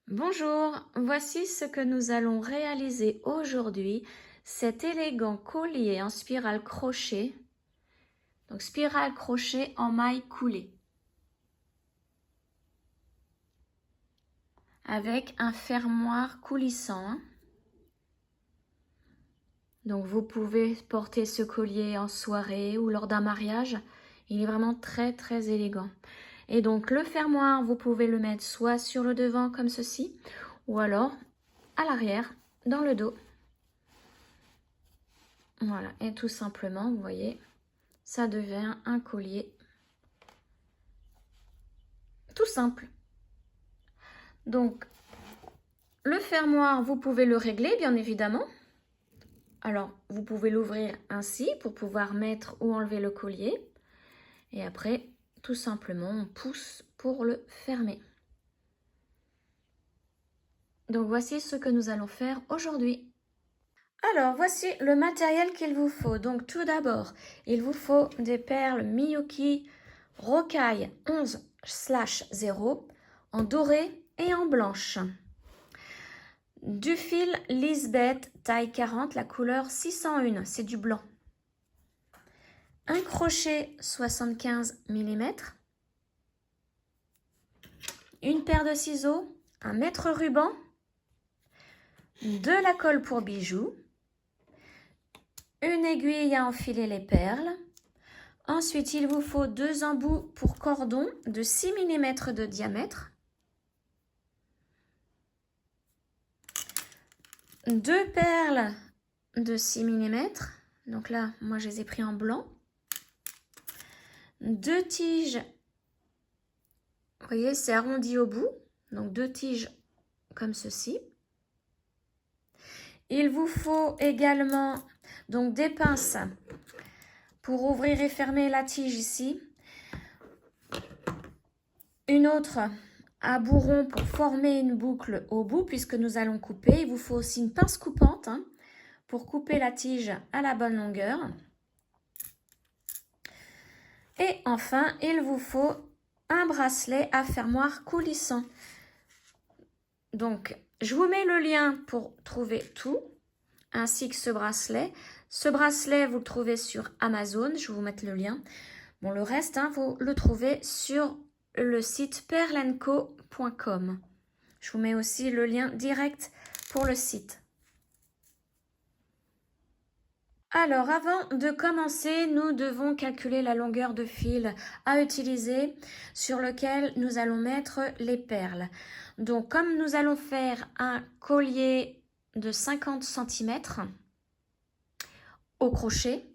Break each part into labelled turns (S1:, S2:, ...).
S1: Bonjour, voici ce que nous allons réaliser aujourd'hui, cet élégant collier en spirale crochet, donc spirale crochet en maille coulée, avec un fermoir coulissant. Donc vous pouvez porter ce collier en soirée ou lors d'un mariage, il est vraiment très élégant. Et donc le fermoir, vous pouvez le mettre soit sur le devant comme ceci, ou alors à l'arrière, dans le dos. Voilà, et tout simplement, vous voyez, ça devient un collier tout simple. Donc, le fermoir, vous pouvez le régler, bien évidemment. Alors, vous pouvez l'ouvrir ainsi pour pouvoir mettre ou enlever le collier. Et après, tout simplement, on pousse pour le fermer. Donc, voici ce que nous allons faire aujourd'hui. Alors, voici le matériel qu'il vous faut. Donc, tout d'abord, il vous faut des perles Miyuki Rocaille 11/0 en doré et en blanche. Du fil Lisbeth taille 40, la couleur 601, c'est du blanc. Un crochet 75 mm. Une paire de ciseaux, un mètre ruban, de la colle pour bijoux, une aiguille à enfiler les perles. Ensuite, il vous faut 2 embouts pour cordon de 6 mm de diamètre, 2 perles de 6 mm, donc là, moi je les ai pris en blanc, 2 tiges, vous voyez, c'est arrondi au bout, donc 2 tiges comme ceci. Il vous faut également donc des pinces pour ouvrir et fermer la tige ici. Une autre à bourron pour former une boucle au bout puisque nous allons couper. Il vous faut aussi une pince coupante pour couper la tige à la bonne longueur. Et enfin, il vous faut un bracelet à fermoir coulissant. Donc, je vous mets le lien pour trouver tout, ainsi que ce bracelet. Ce bracelet, vous le trouvez sur Amazon, je vais vous mettre le lien. Bon, le reste, vous le trouvez sur le site perlenco.com. Je vous mets aussi le lien direct pour le site. Alors, avant de commencer, nous devons calculer la longueur de fil à utiliser sur lequel nous allons mettre les perles. Donc, comme nous allons faire un collier de 50 cm au crochet,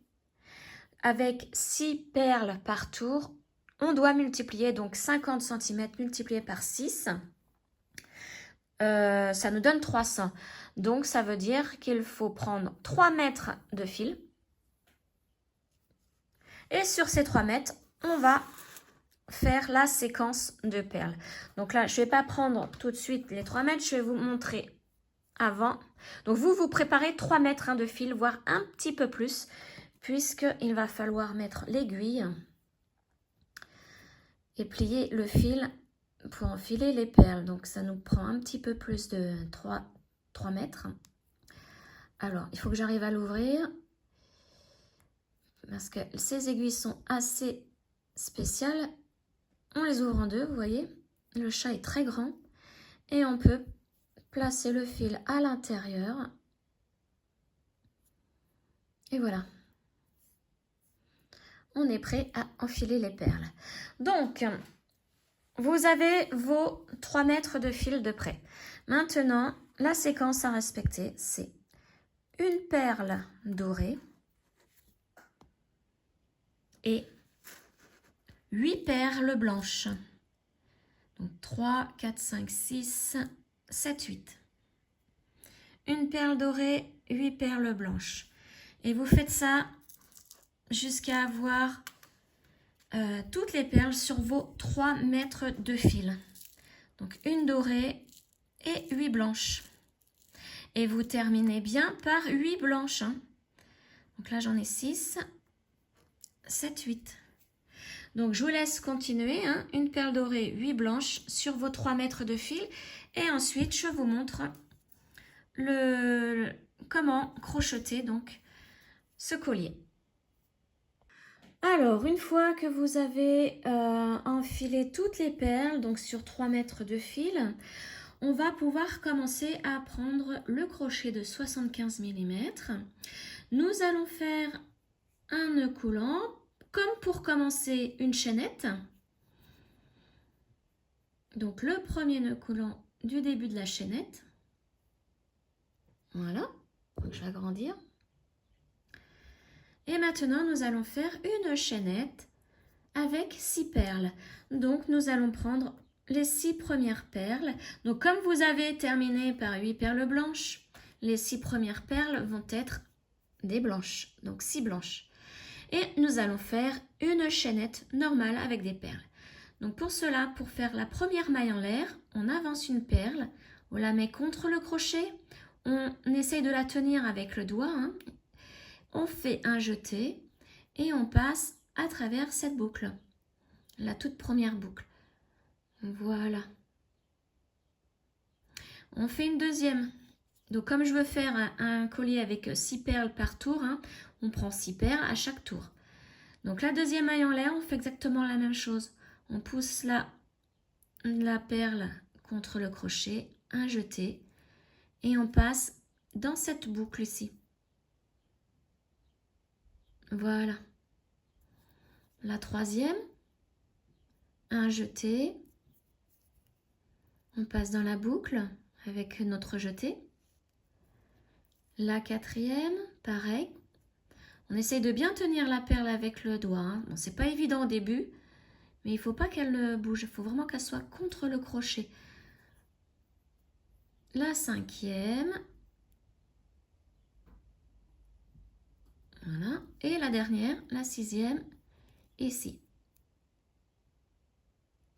S1: avec 6 perles par tour, on doit multiplier donc 50 cm multiplié par 6. Ça nous donne 300. Donc, ça veut dire qu'il faut prendre 3 mètres de fil. Et sur ces 3 mètres, on va faire la séquence de perles. Donc là, je ne vais pas prendre tout de suite les 3 mètres. Je vais vous montrer avant. Donc, vous préparez 3 mètres de fil, voire un petit peu plus, puisqu'il va falloir mettre l'aiguille et plier le fil pour enfiler les perles. Donc, ça nous prend un petit peu plus de 3 mètres. Alors, il faut que j'arrive à l'ouvrir parce que ces aiguilles sont assez spéciales. On les ouvre en deux, vous voyez. Le chat est très grand et on peut placer le fil à l'intérieur. Et voilà. On est prêt à enfiler les perles. Donc, vous avez vos 3 mètres de fil de près. Maintenant, la séquence à respecter, c'est une perle dorée et 8 perles blanches. Donc 3, 4, 5, 6, 7, 8. Une perle dorée, 8 perles blanches. Et vous faites ça jusqu'à avoir toutes les perles sur vos 3 mètres de fil. Donc une dorée et 8 blanches. Et vous terminez bien par 8 blanches. Donc là, j'en ai 6, 7, 8. Donc, je vous laisse continuer. Une perle dorée, 8 blanches sur vos 3 mètres de fil. Et ensuite, je vous montre comment crocheter donc ce collier. Alors, une fois que vous avez enfilé toutes les perles, donc sur 3 mètres de fil, on va pouvoir commencer à prendre le crochet de 75 mm. Nous allons faire un nœud coulant, comme pour commencer une chaînette. Donc le premier nœud coulant du début de la chaînette. Voilà, donc je vais agrandir. Et maintenant, nous allons faire une chaînette avec 6 perles. Donc, nous allons prendre les 6 premières perles. Donc, comme vous avez terminé par 8 perles blanches, les 6 premières perles vont être des blanches. Donc, 6 blanches. Et nous allons faire une chaînette normale avec des perles. Donc, pour cela, pour faire la première maille en l'air, on avance une perle, on la met contre le crochet, on essaye de la tenir avec le doigt, hein. On fait un jeté et on passe à travers cette boucle, la toute première boucle. Voilà. On fait une deuxième. Donc comme je veux faire un collier avec 6 perles par tour, hein, on prend 6 perles à chaque tour. Donc la deuxième maille en l'air, on fait exactement la même chose. On pousse la perle contre le crochet, un jeté, et on passe dans cette boucle ici. Voilà. La troisième, un jeté, on passe dans la boucle avec notre jeté. La quatrième, pareil. On essaye de bien tenir la perle avec le doigt, hein. Bon, c'est pas évident au début, mais il ne faut pas qu'elle bouge. Il faut vraiment qu'elle soit contre le crochet. La cinquième. Voilà. Et la dernière, la sixième, ici.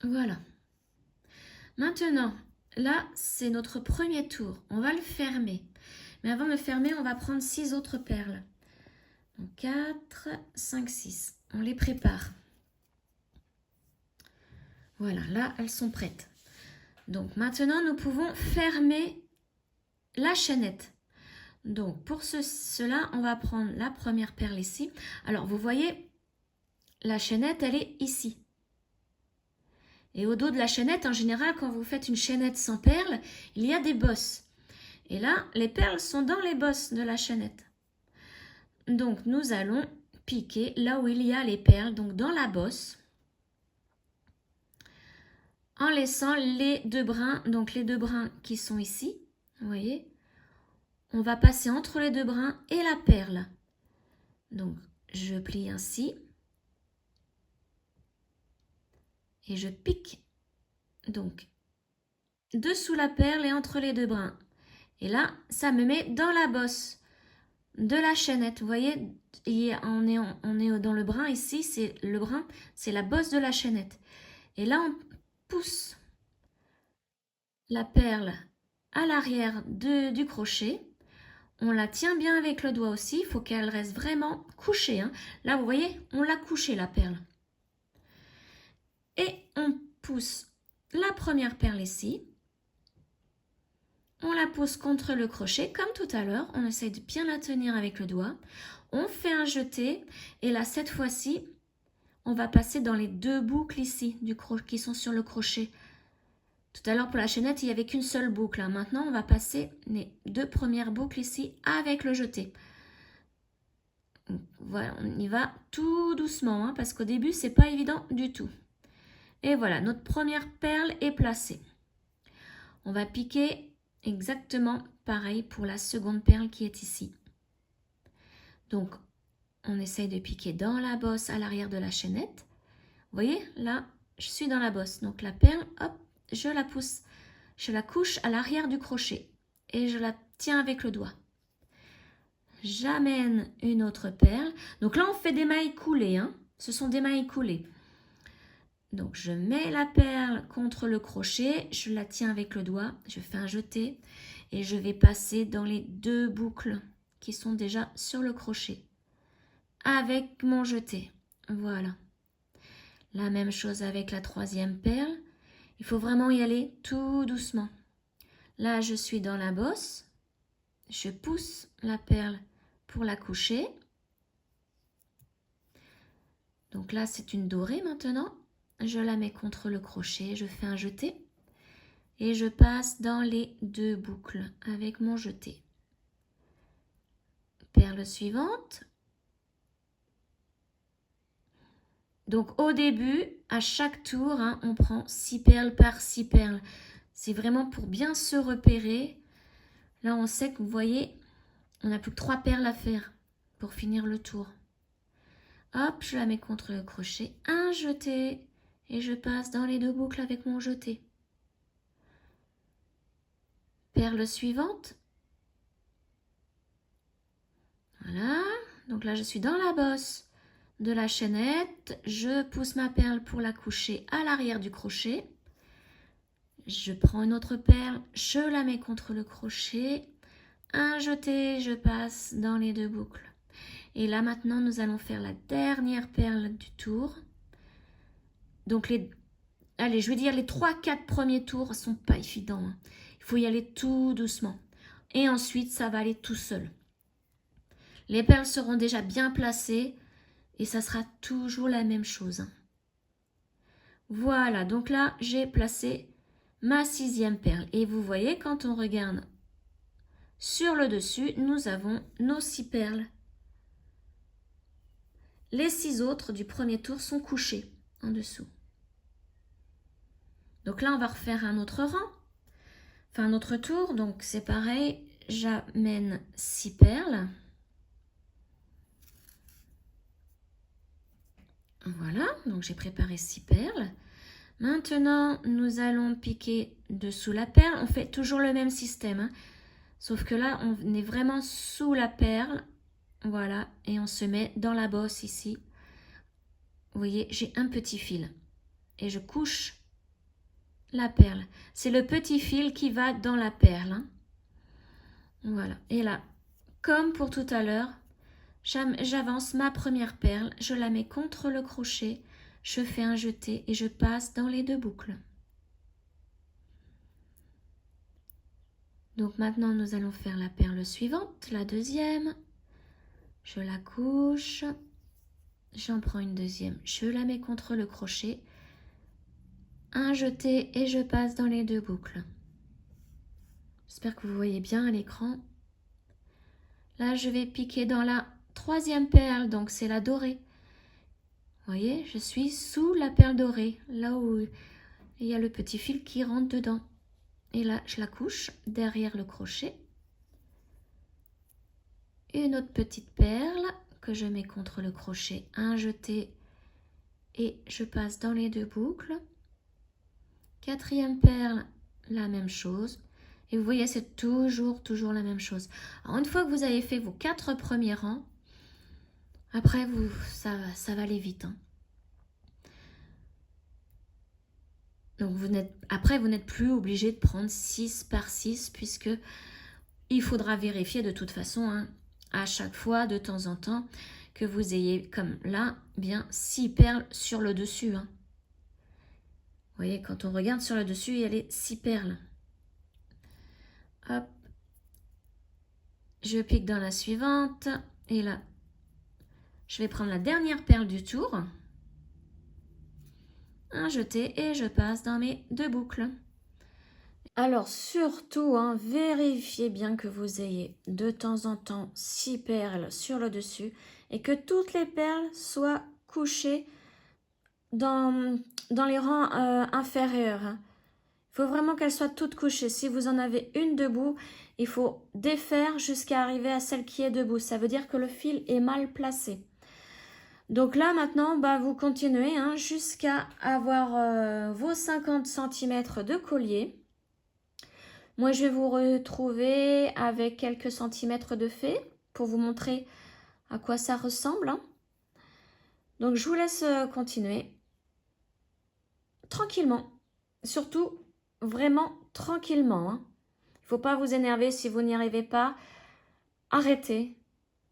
S1: Voilà. Maintenant, là, c'est notre premier tour. On va le fermer. Mais avant de le fermer, on va prendre 6 autres perles. Donc 4, 5, 6. On les prépare. Voilà, là, elles sont prêtes. Donc maintenant, nous pouvons fermer la chaînette. Donc pour cela, on va prendre la première perle ici. Alors vous voyez, la chaînette, elle est ici. Et au dos de la chaînette, en général, quand vous faites une chaînette sans perles, il y a des bosses. Et là, les perles sont dans les bosses de la chaînette. Donc nous allons piquer là où il y a les perles, donc dans la bosse, en laissant les 2 brins, donc les 2 brins qui sont ici, vous voyez, on va passer entre les 2 brins et la perle. Donc je plie ainsi et je pique donc dessous la perle et entre les 2 brins. Et là, ça me met dans la bosse de la chaînette. Vous voyez, on est dans le brin ici, c'est le brin, c'est la bosse de la chaînette. Et là, on pousse la perle à l'arrière du crochet. On la tient bien avec le doigt aussi, il faut qu'elle reste vraiment couchée, hein. Là, vous voyez, on l'a couchée la perle. Et on pousse la première perle ici. On la pousse contre le crochet, comme tout à l'heure. On essaye de bien la tenir avec le doigt. On fait un jeté. Et là, cette fois-ci, on va passer dans les 2 boucles ici qui sont sur le crochet. Tout à l'heure, pour la chaînette, il n'y avait qu'une seule boucle, hein. Maintenant, on va passer les 2 premières boucles ici avec le jeté. Voilà, on y va tout doucement, hein, parce qu'au début, c'est pas évident du tout. Et voilà, notre première perle est placée. On va piquer exactement pareil pour la seconde perle qui est ici. Donc, on essaye de piquer dans la bosse à l'arrière de la chaînette. Vous voyez, là, je suis dans la bosse. Donc, la perle, hop, je la pousse. Je la couche à l'arrière du crochet et je la tiens avec le doigt. J'amène une autre perle. Donc là, on fait des mailles coulées, hein. Ce sont des mailles coulées. Donc, je mets la perle contre le crochet, je la tiens avec le doigt, je fais un jeté et je vais passer dans les 2 boucles qui sont déjà sur le crochet avec mon jeté. Voilà. La même chose avec la troisième perle. Il faut vraiment y aller tout doucement. Là, je suis dans la bosse. Je pousse la perle pour la coucher. Donc là, c'est une dorée maintenant. Je la mets contre le crochet, je fais un jeté. Et je passe dans les 2 boucles avec mon jeté. Perle suivante. Donc au début, à chaque tour, hein, on prend 6 perles par 6 perles. C'est vraiment pour bien se repérer. Là, on sait que vous voyez, on n'a plus que 3 perles à faire pour finir le tour. Hop, je la mets contre le crochet, un jeté et je passe dans les 2 boucles avec mon jeté. Perle suivante. Voilà, donc là je suis dans la bosse de la chaînette, je pousse ma perle pour la coucher à l'arrière du crochet. Je prends une autre perle, je la mets contre le crochet, un jeté, je passe dans les 2 boucles. Et là maintenant nous allons faire la dernière perle du tour. Donc allez, je veux dire les 3-4 premiers tours sont pas évidents, hein. Il faut y aller tout doucement. Et ensuite ça va aller tout seul. Les perles seront déjà bien placées et ça sera toujours la même chose, hein. Voilà, donc là j'ai placé ma 6e perle. Et vous voyez, quand on regarde sur le dessus, nous avons nos 6 perles. Les 6 autres du premier tour sont couchées en dessous. Donc là, on va refaire un autre rang, enfin un autre tour. Donc c'est pareil, j'amène 6 perles. Voilà, donc j'ai préparé 6 perles. Maintenant, nous allons piquer dessous la perle. On fait toujours le même système, hein. Sauf que là, on est vraiment sous la perle. Voilà, et on se met dans la bosse ici. Vous voyez, j'ai un petit fil. Et je couche la perle. C'est le petit fil qui va dans la perle, hein. Voilà, et là, comme pour tout à l'heure, j'avance ma première perle, je la mets contre le crochet, je fais un jeté et je passe dans les 2 boucles. Donc maintenant, nous allons faire la perle suivante, la deuxième. Je la couche, j'en prends une deuxième, je la mets contre le crochet, un jeté et je passe dans les 2 boucles. J'espère que vous voyez bien à l'écran. Là, je vais piquer dans la 3e perle, donc c'est la dorée. Vous voyez, je suis sous la perle dorée, là où il y a le petit fil qui rentre dedans. Et là, je la couche derrière le crochet. Une autre petite perle que je mets contre le crochet, un jeté et je passe dans les 2 boucles. 4e perle, la même chose. Et vous voyez, c'est toujours la même chose. Alors, une fois que vous avez fait vos 4 premiers rangs, après, ça va aller vite, hein. Donc, vous n'êtes plus obligé de prendre 6 par 6 puisque il faudra vérifier de toute façon, hein, à chaque fois, de temps en temps, que vous ayez, comme là, bien 6 perles sur le dessus, hein. Vous voyez, quand on regarde sur le dessus, il y a les 6 perles. Hop. Je pique dans la suivante. Et là, je vais prendre la dernière perle du tour. Un jeté et je passe dans mes 2 boucles. Alors surtout, hein, vérifiez bien que vous ayez de temps en temps 6 perles sur le dessus et que toutes les perles soient couchées dans les rangs inférieurs, hein. Il faut vraiment qu'elles soient toutes couchées. Si vous en avez une debout, il faut défaire jusqu'à arriver à celle qui est debout. Ça veut dire que le fil est mal placé. Donc là maintenant, bah, vous continuez, hein, jusqu'à avoir vos 50 cm de collier. Moi, je vais vous retrouver avec quelques centimètres de fée pour vous montrer à quoi ça ressemble, hein. Donc, je vous laisse continuer tranquillement. Surtout, vraiment tranquillement, hein. Il ne faut pas vous énerver si vous n'y arrivez pas. Arrêtez.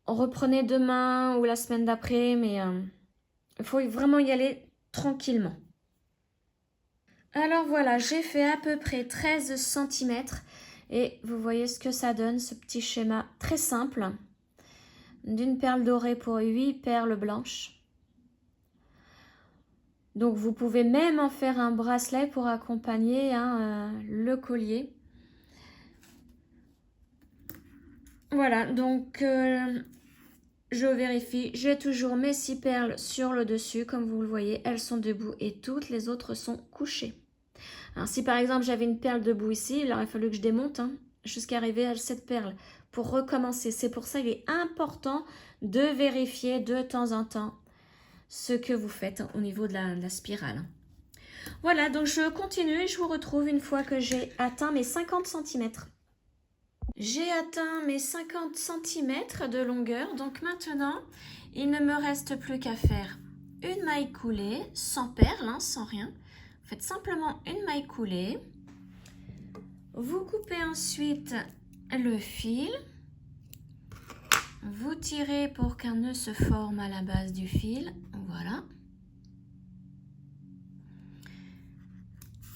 S1: Reprenez demain ou la semaine d'après, mais il faut vraiment y aller tranquillement. Alors voilà, j'ai fait à peu près 13 cm Et vous voyez ce que ça donne, ce petit schéma très simple d'une perle dorée pour 8 perles blanches. Donc vous pouvez même en faire un bracelet pour accompagner le collier. Voilà, donc je vérifie, j'ai toujours mes 6 perles sur le dessus, comme vous le voyez, elles sont debout et toutes les autres sont couchées. Alors si par exemple j'avais une perle debout ici, il aurait fallu que je démonte jusqu'à arriver à cette perle pour recommencer. C'est pour ça qu'il est important de vérifier de temps en temps ce que vous faites au niveau de la spirale. Voilà, donc je continue et je vous retrouve une fois que j'ai atteint mes 50 cm. J'ai atteint mes 50 cm de longueur, donc maintenant, il ne me reste plus qu'à faire une maille coulée, sans perles, sans rien. Vous faites simplement une maille coulée. Vous coupez ensuite le fil. Vous tirez pour qu'un nœud se forme à la base du fil. Voilà.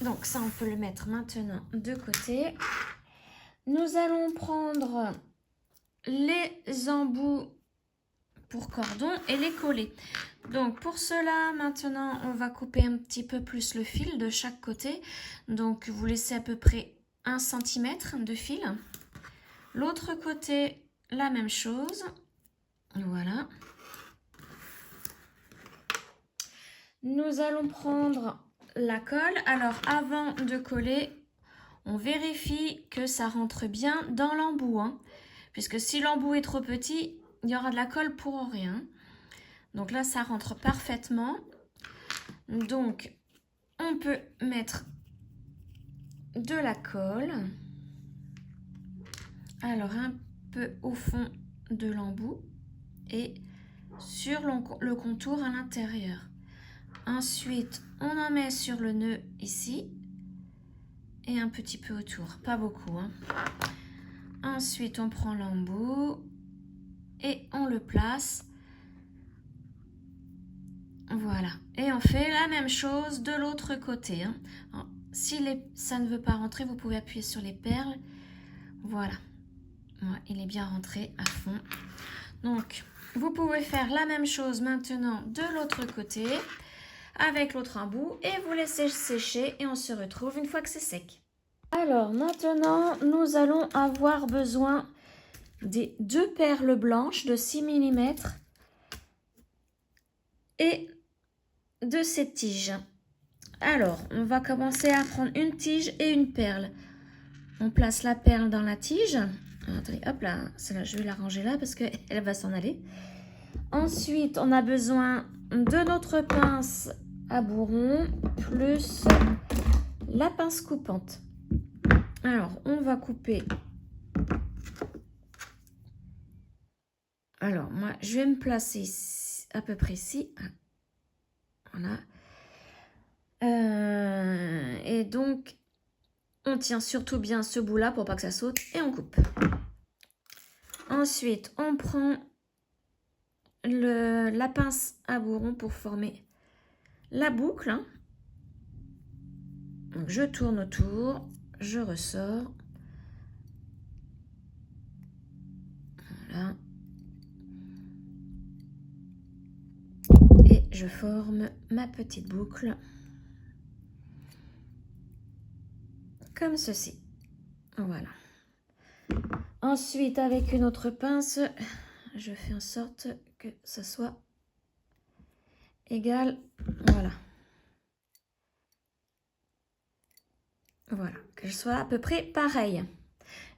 S1: Donc ça, on peut le mettre maintenant de côté. Nous allons prendre les embouts pour cordon et les coller. Donc pour cela, maintenant, on va couper un petit peu plus le fil de chaque côté. Donc vous laissez à peu près 1 cm de fil. L'autre côté, la même chose. Voilà. Nous allons prendre la colle. Alors avant de coller, on vérifie que ça rentre bien dans l'embout. Puisque si l'embout est trop petit, il y aura de la colle pour rien. Donc là, ça rentre parfaitement. Donc, on peut mettre de la colle. Alors, un peu au fond de l'embout et sur le contour à l'intérieur. Ensuite, on en met sur le nœud ici et un petit peu autour, pas beaucoup. Ensuite, on prend l'embout et on le place. Voilà. Et on fait la même chose de l'autre côté. Alors, si ça ne veut pas rentrer, vous pouvez appuyer sur les perles. Voilà. Ouais, il est bien rentré à fond. Donc, vous pouvez faire la même chose maintenant de l'autre côté avec l'autre embout et vous laissez sécher et on se retrouve une fois que c'est sec. Alors maintenant, nous allons avoir besoin des 2 perles blanches de 6 mm et de ces tiges. Alors, on va commencer à prendre une tige et une perle. On place la perle dans la tige. Attendez, hop là, celle-là, je vais la ranger là parce qu'elle va s'en aller. Ensuite, on a besoin de notre pince à bourron plus la pince coupante. Alors, on va couper. Alors, moi, je vais me placer ici, à peu près ici. Voilà. Et donc, on tient surtout bien ce bout-là pour pas que ça saute et on coupe. Ensuite, on prend la pince à bourron pour former la boucle. Donc, je tourne autour, je ressors. Voilà. Et je forme ma petite boucle. Comme ceci. Voilà. Ensuite, avec une autre pince, je fais en sorte que ça soit égal. Voilà. Voilà, qu'elle soit à peu près pareille.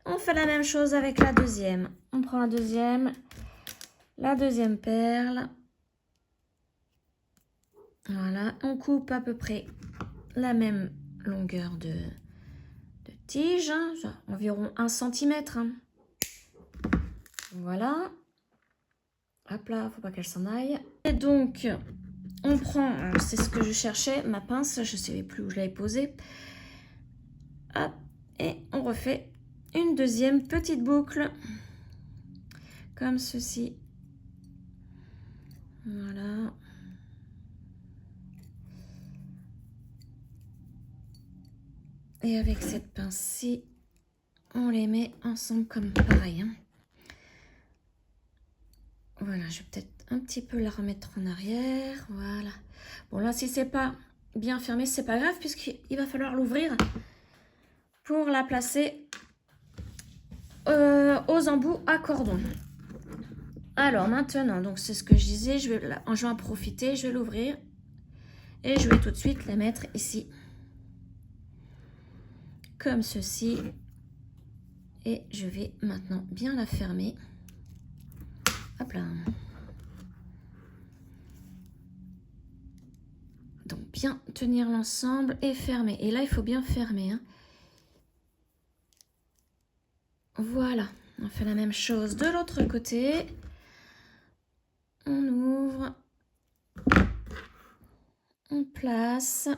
S1: On fait la même chose avec la deuxième. On prend la deuxième perle. Voilà, on coupe à peu près la même longueur de tige, environ 1 cm. Voilà. Hop là, faut pas qu'elle s'en aille. Et donc, on prend, c'est ce que je cherchais, ma pince, je ne savais plus où je l'avais posée. Hop, et on refait une deuxième petite boucle, comme ceci. Voilà. Et avec cette pince-ci, on les met ensemble comme pareil. Hein. Voilà, je vais peut-être un petit peu la remettre en arrière. Voilà. Bon, là, si c'est pas bien fermé, c'est pas grave puisqu'il va falloir l'ouvrir pour la placer aux embouts à cordon. Alors maintenant, donc c'est ce que je disais, je vais en profiter, je vais l'ouvrir et je vais tout de suite la mettre ici. Comme ceci. Et je vais maintenant bien la fermer. Hop là. Donc bien tenir l'ensemble et fermer. Et là, il faut bien fermer. Hein. Voilà. On fait la même chose de l'autre côté. On ouvre. On place.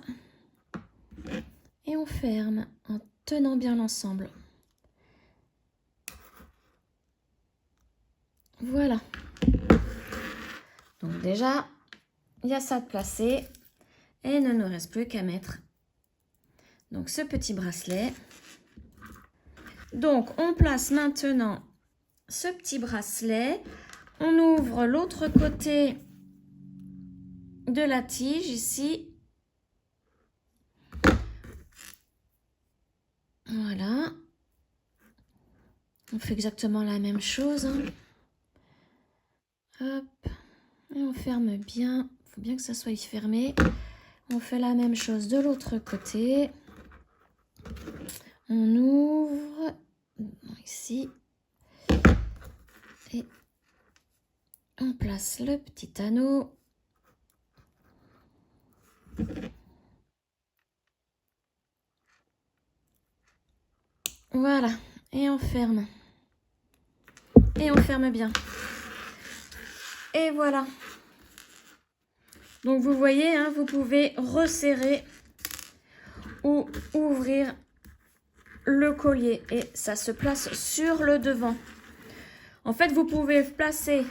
S1: Et on ferme en tenant bien l'ensemble. Voilà. Donc déjà, il y a ça de placé. Et il ne nous reste plus qu'à mettre donc ce petit bracelet. Donc on place maintenant ce petit bracelet. On ouvre l'autre côté de la tige ici. Voilà. On fait exactement la même chose. Hein. Hop. Et on ferme bien. Il faut bien que ça soit fermé. On fait la même chose de l'autre côté. On ouvre ici. Et on place le petit anneau. Voilà. Et on ferme. Et on ferme bien. Et voilà. Donc vous voyez, hein, vous pouvez resserrer ou ouvrir le collier et ça se place sur le devant. En fait, vous pouvez placer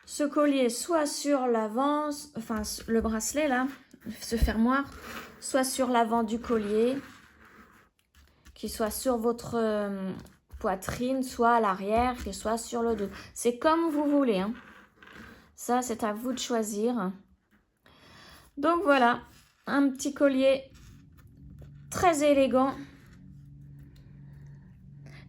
S1: ce collier soit sur l'avant, enfin le bracelet là, ce fermoir, soit sur l'avant du collier, qui soit sur votre poitrine, soit à l'arrière, qui soit sur le dos. C'est comme vous voulez. Hein. Ça, c'est à vous de choisir. Donc voilà, un petit collier très élégant.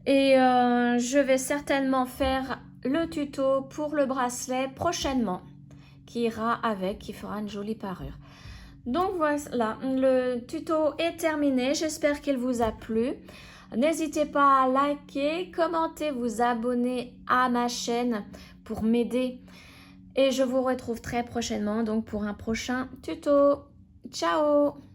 S1: Et je vais certainement faire le tuto pour le bracelet prochainement, qui ira avec, qui fera une jolie parure. Donc voilà, le tuto est terminé. J'espère qu'il vous a plu. N'hésitez pas à liker, commenter, vous abonner à ma chaîne pour m'aider. Et je vous retrouve très prochainement donc pour un prochain tuto. Ciao!